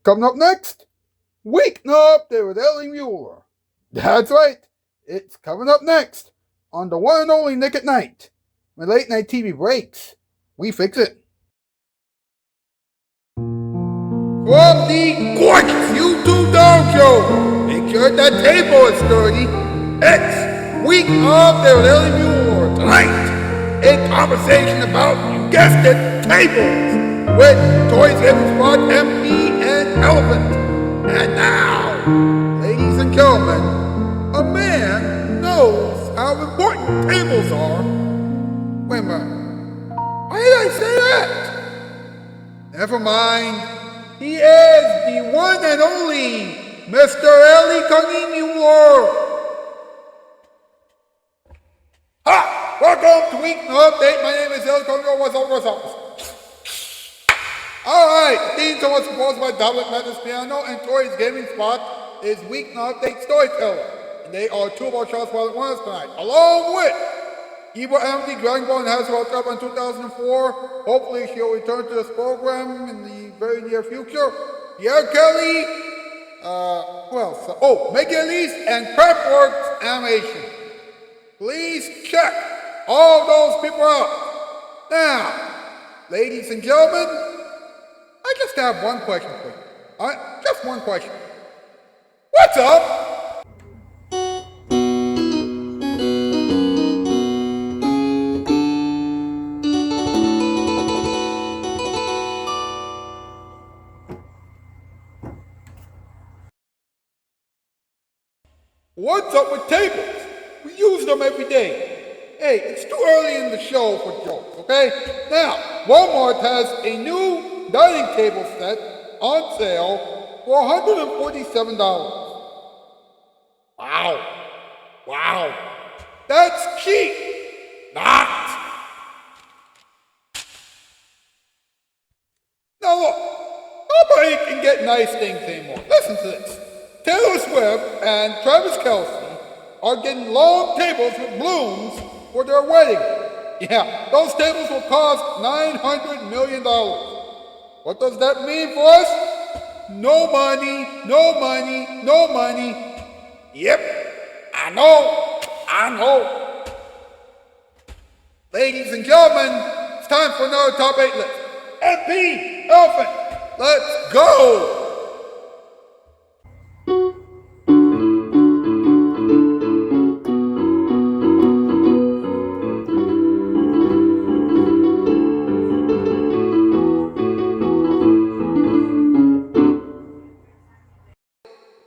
Coming up next, Weeknight with Ellie Muller. That's right, it's coming up next on the one and only Nick at Night. When late night TV breaks, we fix it. From the gorgeous YouTube Dome Show, make sure that table is sturdy. It's Weeknight with Ellie Muller. Tonight, a conversation about, you guessed it, tables with Toys Hidden Spot, MP, and Elephant. And now, ladies and gentlemen, a man knows how important tables are. Wait a minute. Why did I say that? Never mind. He is the one and only Mr. Ellie Muller. Hi! Welcome to Weeknight Update. My name is Ellie Muller. What's up? Alright, theme song was composed by Tablet Methodist Piano, and Tori's gaming spot is Weeknight Update Storyteller. And they are two of our Shoutout Spotlight winners tonight, along with Eva Amity, Dragon Ball, and has her up in 2004. Hopefully she'll return to this program in the very near future. Pierre Kelly, who else? Mickey Elise, and Prepworks Animation. Please check all those people out. Now, ladies and gentlemen, I just have one question for you. Just one question. What's up? What's up with tables? We use them every day. Hey, it's too early in the show for jokes, okay? Now, Walmart has a new dining table set on sale for $147. Wow. That's cheap. Not. Now look, nobody can get nice things anymore. Listen to this. Taylor Swift and Travis Kelce are getting long tables with blooms for their wedding. Yeah, those tables will cost $900 million. What does that mean for us? No money. Yep, I know. Ladies and gentlemen, it's time for another top 8 list. MP, Elephant, let's go!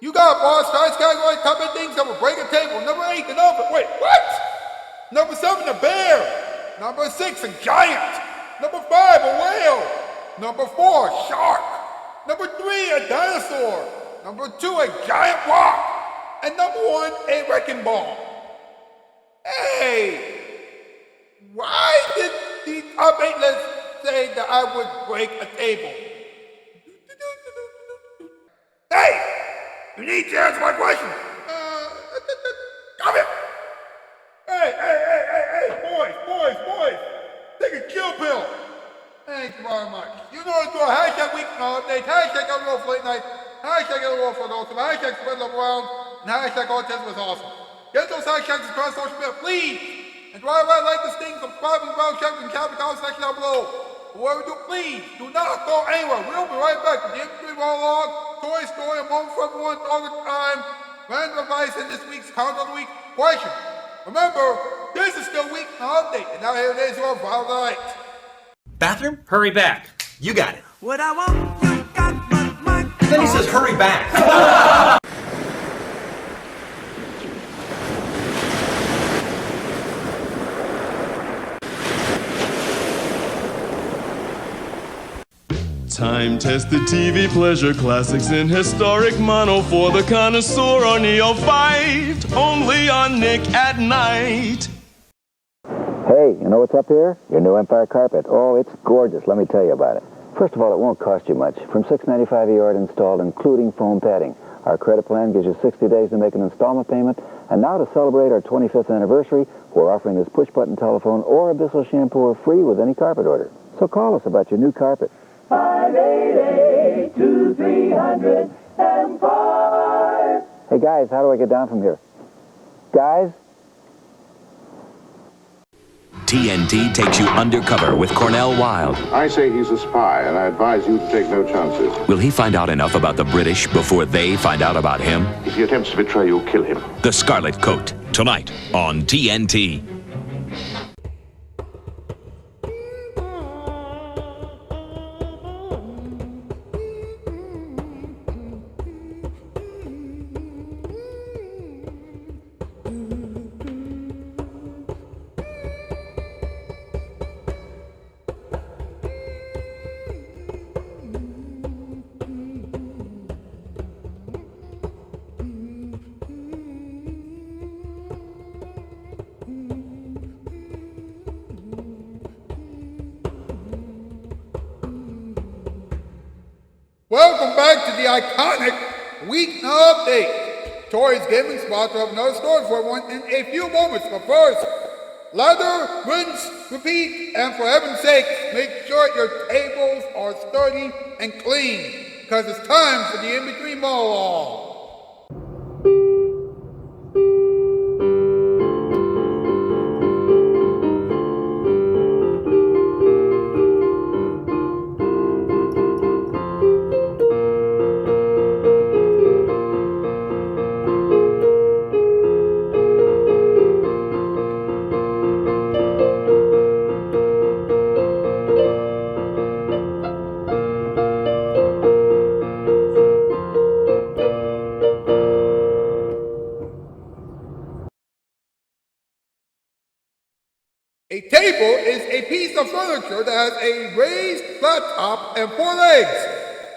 You got boss size category, top 8 things that will break a table. Number 8, an elephant. Wait, what? Number 7, a bear. Number 6, a giant. Number 5, a whale. Number 4, a shark. Number 3, a dinosaur. Number 2, a giant rock. And number 1, a wrecking ball. Hey, why did the top 8 list say that I would break a table? Hey! You need to answer my question. Come here. Hey, boys. Take a chill pill. Thank you very much. You know to do a hashtag Weeknight Update, hashtag Elroll for Late Night, hashtag Elroll for Awesome, hashtag Spread Love Around, and hashtag Autism was Awesome. Get those hashtags across social media, please. And while I like this thing, subscribe and bell, check and comment in the comment section down below. Whatever you do, please do not go anywhere. We'll be right back with the MP Log, Toy Story, a moment for everyone all the time. Random advice in this week's Count of the Week question. Remember, this is still Weeknight Update, and now here it is, your Violet. Bathroom? Hurry back. You got it. What I want, you got, but my... Then he says, hurry back. Time-tested TV pleasure classics in historic mono for the connoisseur or neophyte. Only on Nick at Night. Hey, you know what's up here? Your new Empire carpet. Oh, it's gorgeous. Let me tell you about it. First of all, it won't cost you much. From $6.95 a yard installed, including foam padding. Our credit plan gives you 60 days to make an installment payment. And now to celebrate our 25th anniversary, we're offering this push-button telephone or Abyssal shampoo free with any carpet order. So call us about your new carpet. 588-2300 105. Hey guys, how do I get down from here? Guys? TNT takes you undercover with Cornell Wilde. I say he's a spy, and I advise you to take no chances. Will he find out enough about the British before they find out about him? If he attempts to betray you, kill him. The Scarlet Coat, tonight on TNT. Welcome back to the iconic Weeknight Update. Tori's Gaming Spot will have another story for everyone in a few moments, but first, lather, rinse, repeat, and for heaven's sake, make sure your tables are sturdy and clean, because it's time for the in-between monologue. A table is a piece of furniture that has a raised flat top and 4 legs.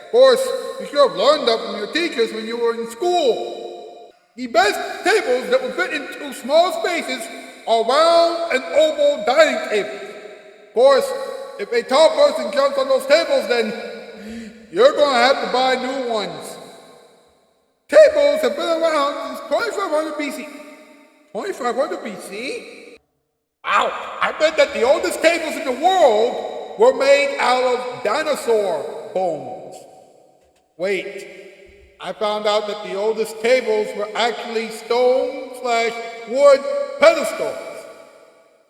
Of course, you should have learned that from your teachers when you were in school. The best tables that will fit into small spaces are round and oval dining tables. Of course, if a tall person jumps on those tables, then you're going to have to buy new ones. Tables have been around since 2500 BC. 2500 BC? Wow, I bet that the oldest tables in the world were made out of dinosaur bones. Wait, I found out that the oldest tables were actually stone/wood pedestals.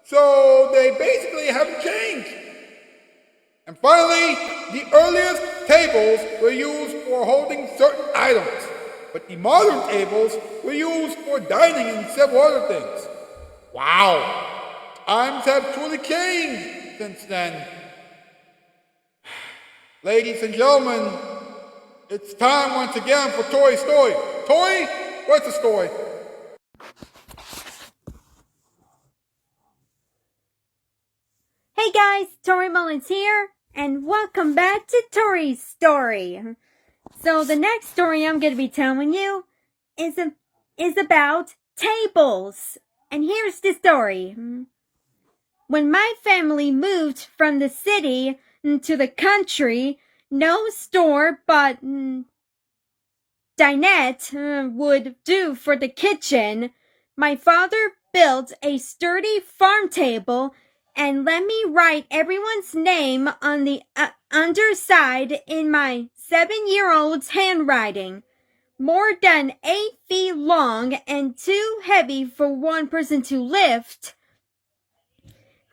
So they basically haven't changed. And finally, the earliest tables were used for holding certain items, but the modern tables were used for dining and several other things. Wow. Times have truly changed since then. Ladies and gentlemen, it's time once again for Tori's story. Tori, what's the story? Hey guys, Tori Mullins here, and welcome back to Tori's story. So the next story I'm going to be telling you is about tables. And here's the story. When my family moved from the city to the country, no store but dinette would do for the kitchen. My father built a sturdy farm table and let me write everyone's name on the underside in my 7-year-old's handwriting. More than 8 feet long and too heavy for one person to lift.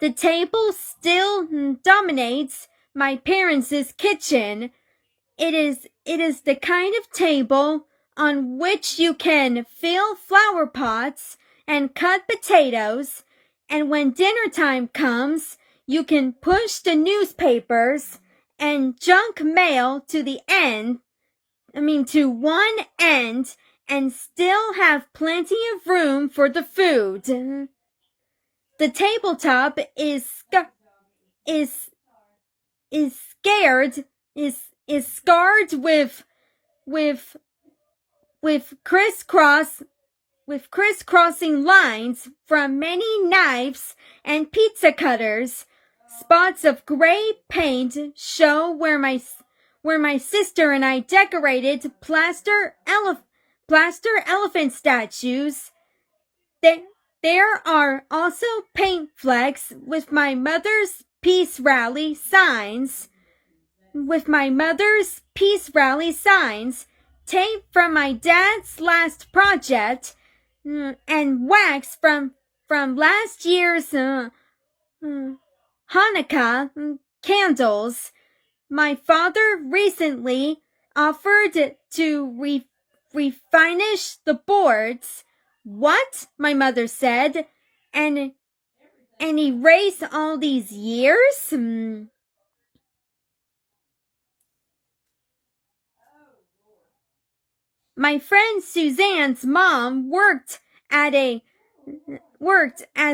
The table still dominates my parents' kitchen. It is the kind of table on which you can fill flower pots and cut potatoes, and when dinner time comes, you can push the newspapers and junk mail to one end, and still have plenty of room for the food. The tabletop is scarred with crisscrossing lines from many knives and pizza cutters. Spots of gray paint show where my sister and I decorated plaster elephant statues. There are also paint flecks with my mother's peace rally signs. with my mother's peace rally signs, tape from my dad's last project, and wax from last year's Hanukkah candles. My father recently offered to refinish the boards. What? My mother said, and erase all these years? My friend Suzanne's mom worked as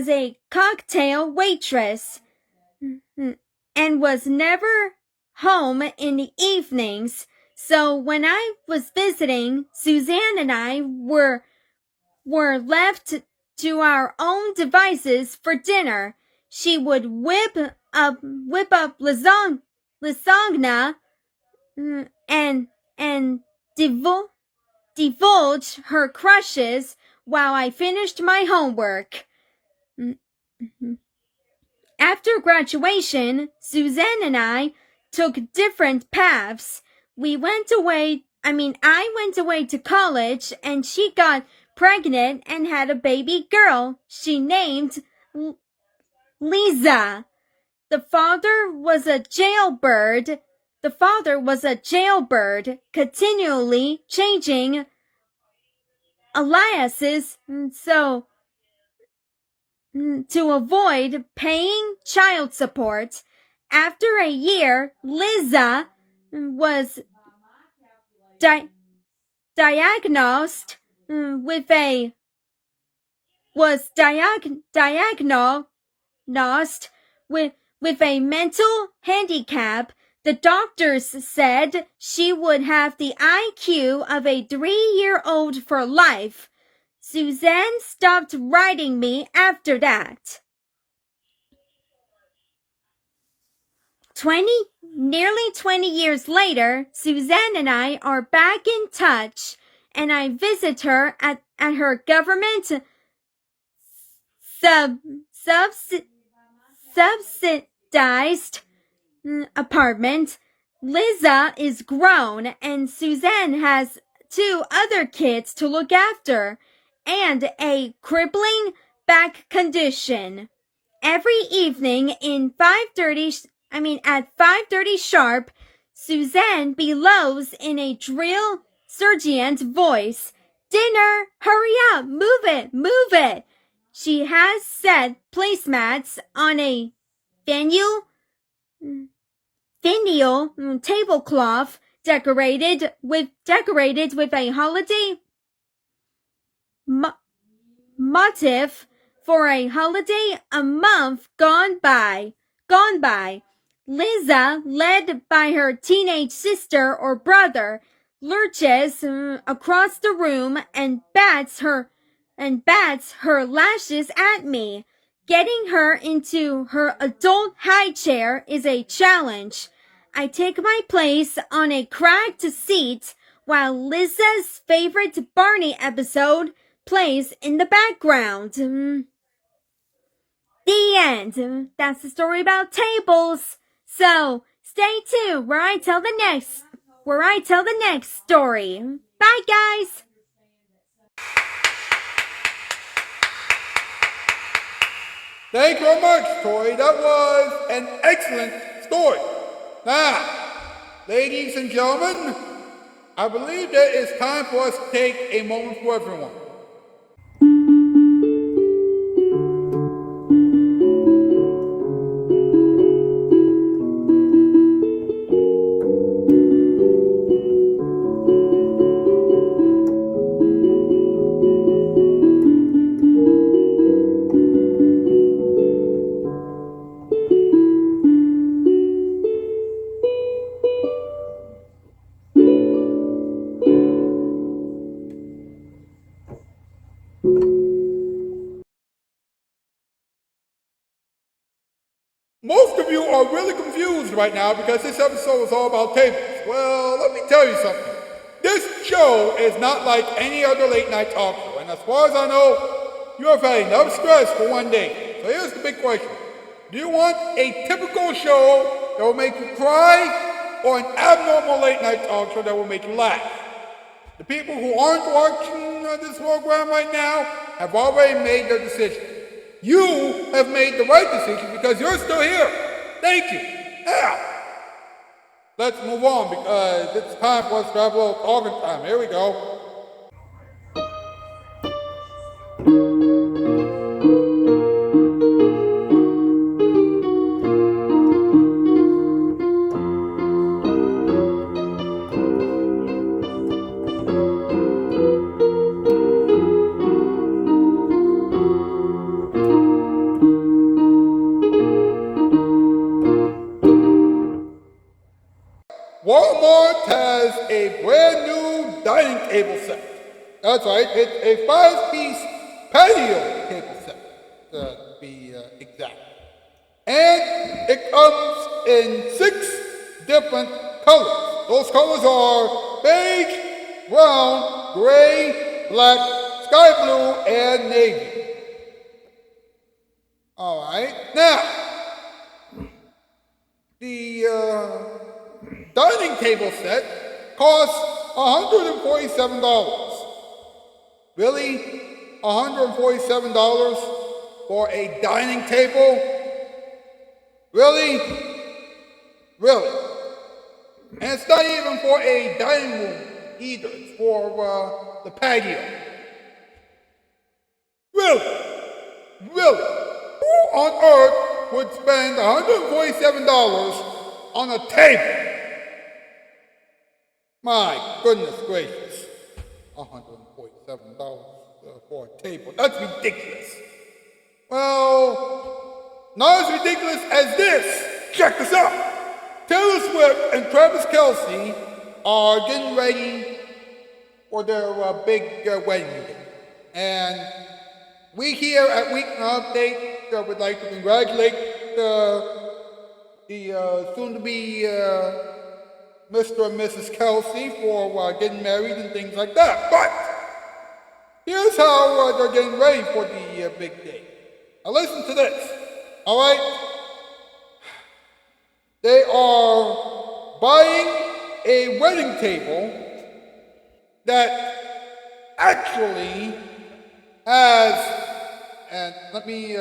a cocktail waitress and was never home in the evenings. So when I was visiting, Suzanne and I were left to our own devices for dinner. She would whip up lasagna and divulge her crushes while I finished my homework. After graduation, Suzanne and I took different paths. I went away to college, and she got pregnant and had a baby girl she named Lisa. The father was a jailbird, continually changing aliases to avoid paying child support. After a year, Lisa was diagnosed with a mental handicap. The doctors said she would have the IQ of a 3-year-old for life. Suzanne stopped writing me after that. Nearly 20 years later, Suzanne and I are back in touch, and I visit her at her government subsidized apartment. Lisa is grown, and Suzanne has 2 other kids to look after and a crippling back condition. Every evening at 5:30 sharp, Suzanne bellows in a drill sergeant voice, "Dinner! Hurry up! Move it! She has set placemats on a finial tablecloth decorated with a holiday motif for a holiday a month gone by. Lisa, led by her teenage sister or brother, lurches across the room and bats her lashes at me. Getting her into her adult high chair is a challenge. I take my place on a cracked seat while Lisa's favorite Barney episode plays in the background. The end. That's the story about tables. So stay tuned where I tell the next story. Bye, guys. Thank you very much, Tori. That was an excellent story. Now, ladies and gentlemen, I believe that it's time for us to take a moment for everyone. Most of you are really confused right now because this episode is all about tables. Well, let me tell you something. This show is not like any other late night talk show, and as far as I know, you have had enough stress for one day. So here's the big question. Do you want a typical show that will make you cry, or an abnormal late night talk show that will make you laugh. The people who aren't watching this program right now have already made their decision. You have made the right decision because you're still here. Thank you. Now, let's move on because it's time for us to have a little talking time. Here we go. Walmart has a brand new dining table set. That's right, it's a 5-piece patio table set, to be exact. And it comes in 6 different colors. Those colors are beige, brown, gray, black, sky blue, and navy. All right, now, the dining table set costs $147. Really? $147 for a dining table? Really? Really? And it's not even for a dining room either. It's for the patio. Really? Really? Who on earth would spend $147 on a table? My goodness gracious, $147 for a table. That's ridiculous. Well, not as ridiculous as this. Check this out. Taylor Swift and Travis Kelce are getting ready for their big wedding day. And we here at Weeknight Update would like to congratulate the soon-to-be Mr. and Mrs. Kelce for getting married and things like that. But here's how they're getting ready for the big day. Now listen to this, all right? They are buying a wedding table that actually has, and let me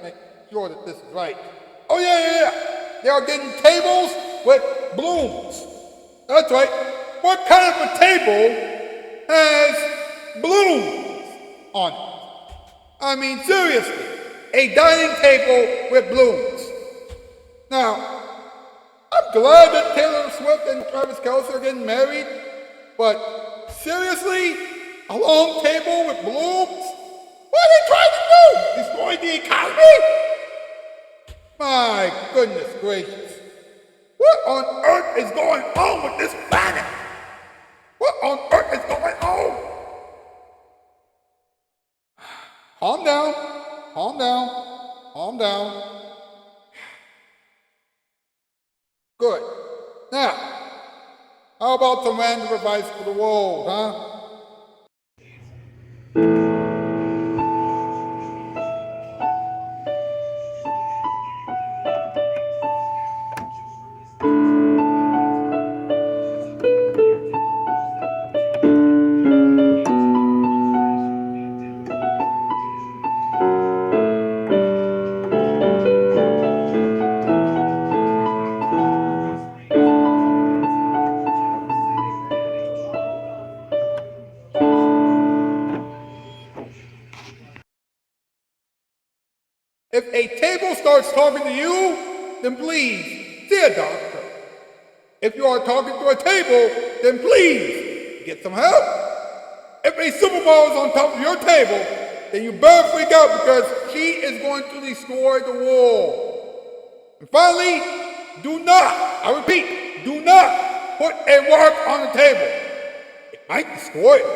make sure that this is right. Oh yeah. They are getting tables with blooms. That's right. What kind of a table has blooms on it? I mean, seriously, a dining table with blooms. Now, I'm glad that Taylor Swift and Travis Kelce are getting married, but seriously, a long table with blooms? What are they trying to do? Destroy the economy? My goodness gracious. What on earth is going on with this planet? What on earth is going on? Calm down, calm down, calm down. Good. Now, how about some random advice for the world, huh? If a table starts talking to you, then please see a doctor. If you are talking to a table, then please get some help. If a supermodel is on top of your table, then you better freak out because she is going to destroy the world. And finally, do not, I repeat, do not put a rock on the table. It might destroy it.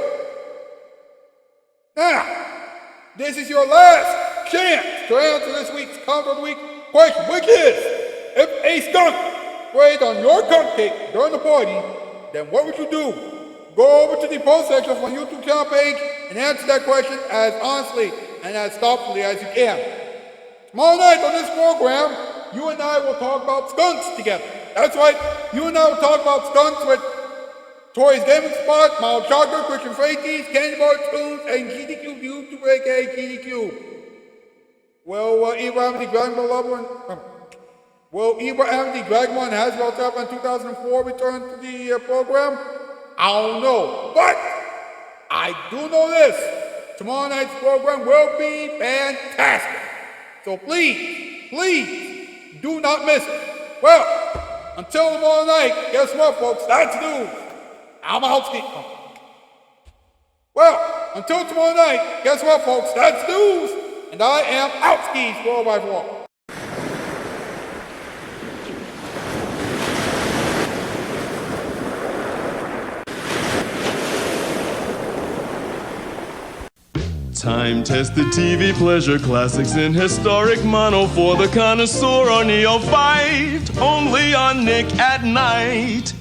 Now, this is your last chance to answer this week's Comment of the Week question, which is, if a skunk sprayed on your cupcake during the party, then what would you do? Go over to the post section of my YouTube channel page and answer that question as honestly and as thoughtfully as you can. Tomorrow night on this program, you and I will talk about skunks together. That's right. You and I will talk about stunts with Tori's Gaming Spot, Mild Shocker, Christian Freighties, Candy Bar Tunes, and GDQ, YouTube, aka GDQ. Will Abraham the Dragon Ball lover Will Abraham the Dragon Ball and Hasbro Top in 2004 return to the program? I don't know, but I do know this. Tomorrow night's program will be fantastic. So please, do not miss it. Well, until tomorrow night, guess what, folks? That's news. I'm out ski. Well, until tomorrow night, guess what, folks? That's news. And I am out skis 4x4. Time-tested TV pleasure classics in historic mono for the connoisseur or neophyte. Only on Nick at Night.